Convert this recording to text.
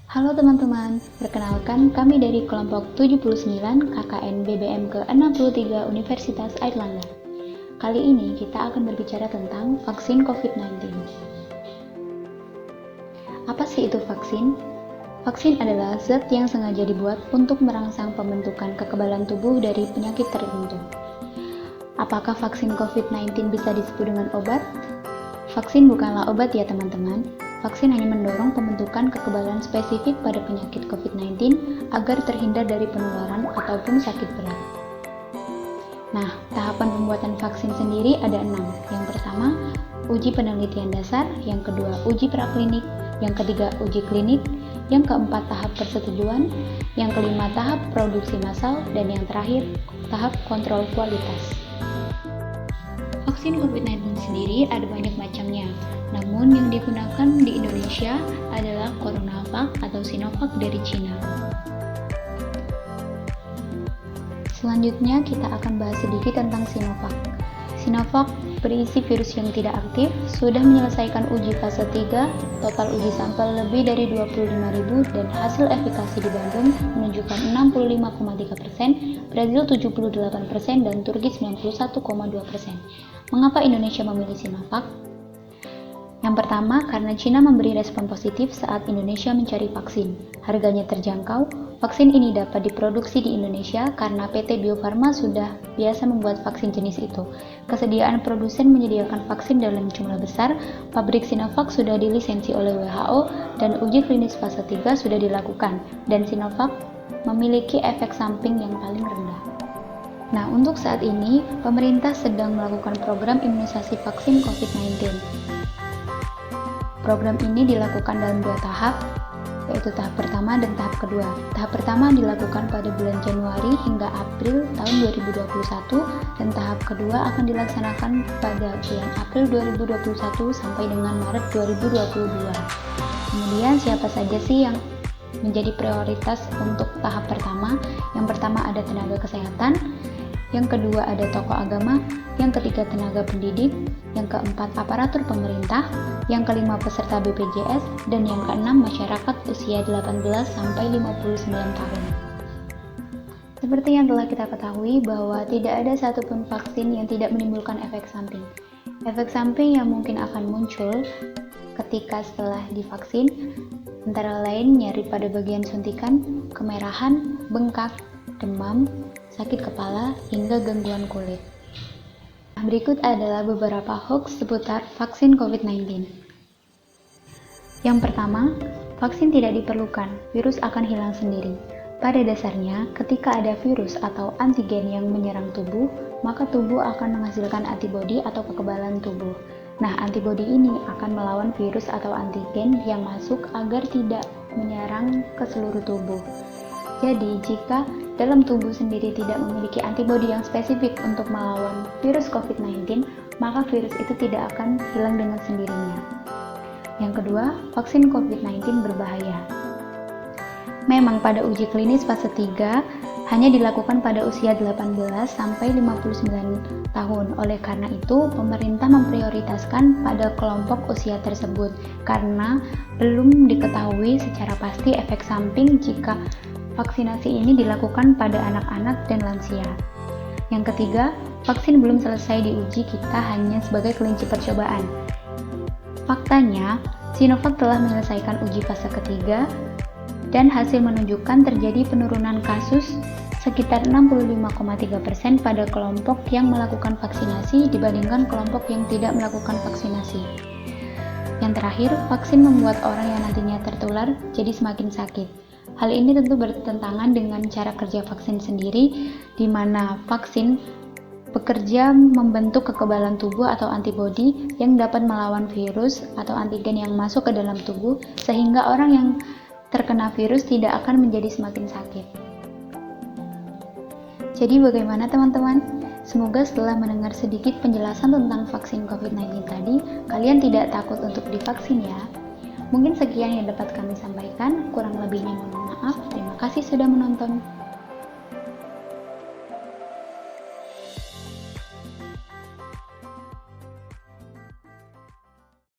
Halo teman-teman, perkenalkan kami dari kelompok 79 KKN BBM ke-63 Universitas Airlangga. Kali ini kita akan berbicara tentang vaksin COVID-19. Apa sih itu vaksin? Vaksin adalah zat yang sengaja dibuat untuk merangsang pembentukan kekebalan tubuh dari penyakit tertentu. Apakah vaksin COVID-19 bisa disebut dengan obat? Vaksin bukanlah obat ya teman-teman. Vaksin hanya mendorong pembentukan kekebalan spesifik pada penyakit COVID-19 agar terhindar dari penularan ataupun sakit berat. Nah, tahapan pembuatan vaksin sendiri ada 6. Yang pertama, uji penelitian dasar. Yang kedua, uji praklinik. Yang ketiga, uji klinik. Yang keempat, tahap persetujuan. Yang kelima, tahap produksi massal. Dan yang terakhir, tahap kontrol kualitas. Vaksin COVID-19 sendiri ada banyak macamnya, namun yang digunakan di Indonesia adalah CoronaVac atau Sinovac dari Cina. Selanjutnya kita akan bahas sedikit tentang Sinovac. Sinovac berisi virus yang tidak aktif, sudah menyelesaikan uji fase 3, total uji sampel lebih dari 25.000 dan hasil efikasi di Bandung menunjukkan 65,3%, Brazil 78% dan Turki 91,2%. Mengapa Indonesia memilih Sinovac? Yang pertama, karena Cina memberi respon positif saat Indonesia mencari vaksin. Harganya terjangkau, vaksin ini dapat diproduksi di Indonesia karena PT Bio Farma sudah biasa membuat vaksin jenis itu. Kesediaan produsen menyediakan vaksin dalam jumlah besar, pabrik Sinovac sudah dilisensi oleh WHO dan uji klinis fase 3 sudah dilakukan, dan Sinovac memiliki efek samping yang paling rendah. Nah, untuk saat ini, pemerintah sedang melakukan program imunisasi vaksin COVID-19. Program ini dilakukan dalam 2 tahap, yaitu tahap pertama dan tahap kedua. Tahap pertama dilakukan pada bulan Januari hingga April tahun 2021, dan tahap kedua akan dilaksanakan pada bulan April 2021 sampai dengan Maret 2022. Kemudian, siapa saja sih yang menjadi prioritas untuk tahap pertama? Yang pertama ada tenaga kesehatan, yang kedua ada tokoh agama, yang ketiga tenaga pendidik, yang keempat aparatur pemerintah, yang kelima peserta BPJS, dan yang keenam masyarakat usia 18 sampai 59 tahun. Seperti yang telah kita ketahui bahwa tidak ada satupun vaksin yang tidak menimbulkan efek samping. Efek samping yang mungkin akan muncul ketika setelah divaksin antara lain nyeri pada bagian suntikan, kemerahan, bengkak, demam, sakit kepala, hingga gangguan kulit. Berikut adalah beberapa hoax seputar vaksin COVID-19. Yang pertama, vaksin tidak diperlukan, virus akan hilang sendiri. Pada dasarnya, ketika ada virus atau antigen yang menyerang tubuh, maka tubuh akan menghasilkan antibodi atau kekebalan tubuh. Nah, antibodi ini akan melawan virus atau antigen yang masuk agar tidak menyerang ke seluruh tubuh. Jadi, jika dalam tubuh sendiri tidak memiliki antibodi yang spesifik untuk melawan virus COVID-19, maka virus itu tidak akan hilang dengan sendirinya. Yang kedua, vaksin COVID-19 berbahaya. Memang pada uji klinis fase 3 hanya dilakukan pada usia 18 sampai 59 tahun. Oleh karena itu, pemerintah memprioritaskan pada kelompok usia tersebut karena belum diketahui secara pasti efek samping jika vaksinasi ini dilakukan pada anak-anak dan lansia. Yang ketiga, vaksin belum selesai diuji, kita hanya sebagai kelinci percobaan. Faktanya, Sinovac telah menyelesaikan uji fase ketiga dan hasil menunjukkan terjadi penurunan kasus sekitar 65,3% pada kelompok yang melakukan vaksinasi dibandingkan kelompok yang tidak melakukan vaksinasi. Yang terakhir, vaksin membuat orang yang nantinya tertular jadi semakin sakit. Hal ini tentu bertentangan dengan cara kerja vaksin sendiri, di mana vaksin bekerja membentuk kekebalan tubuh atau antibodi yang dapat melawan virus atau antigen yang masuk ke dalam tubuh, sehingga orang yang terkena virus tidak akan menjadi semakin sakit. Jadi bagaimana teman-teman? Semoga setelah mendengar sedikit penjelasan tentang vaksin COVID-19 tadi, kalian tidak takut untuk divaksin ya. Mungkin sekian yang dapat kami sampaikan, kurang lebihnya mohon maaf. Terima kasih sudah menonton.